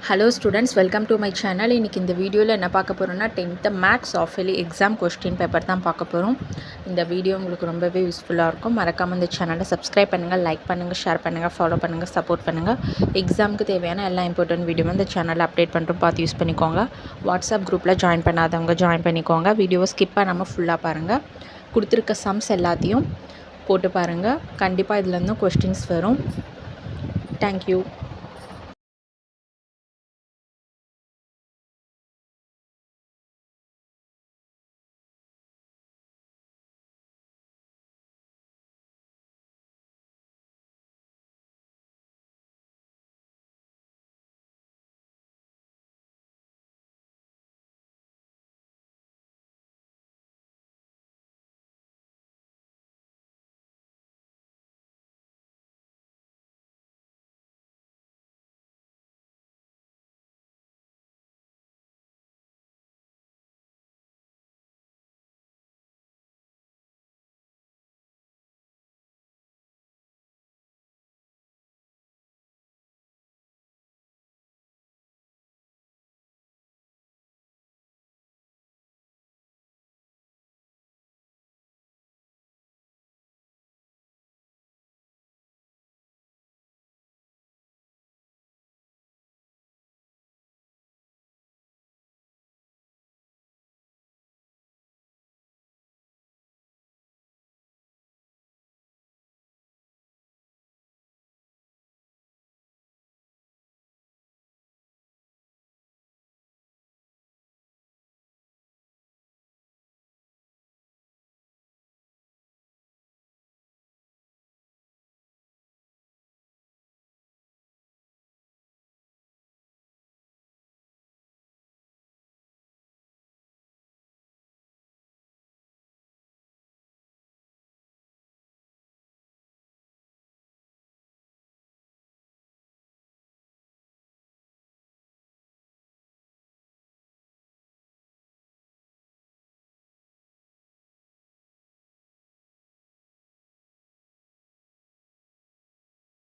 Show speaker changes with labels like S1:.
S1: Hello students, welcome to my channel. இன்றைக்கி இந்த வீடியோவில் என்ன பார்க்க போகிறோம்னா 10th maths half yearly exam question paper தான் பார்க்க போகிறோம். இந்த வீடியோ உங்களுக்கு ரொம்பவே யூஸ்ஃபுல்லாக இருக்கும். மறக்காமல் இந்த சேனலை சப்ஸ்கிரைப் பண்ணுங்கள், லைக் பண்ணுங்கள், ஷேர் பண்ணுங்கள், ஃபாலோ பண்ணுங்கள், சப்போர்ட் பண்ணுங்கள். எக்ஸாமுக்கு தேவையான எல்லா இம்பார்ட்டன்ட் வீடியோவும் இந்த சேனலில் அப்டேட் பண்ணுறோம், பார்த்து யூஸ் பண்ணிக்கோங்க. வாட்ஸ்அப் குரூப்பில் ஜாயின் பண்ணாதவங்க ஜாயின் பண்ணிக்கோங்க. வீடியோவை ஸ்கிப் பண்ணாமல் ஃபுல்லாக பாருங்கள். கொடுத்துருக்க சம்ஸ் எல்லாத்தையும் போட்டு பாருங்கள். கண்டிப்பாக இதுலேருந்தும் கொஸ்டின்ஸ் வரும். தேங்க்யூ.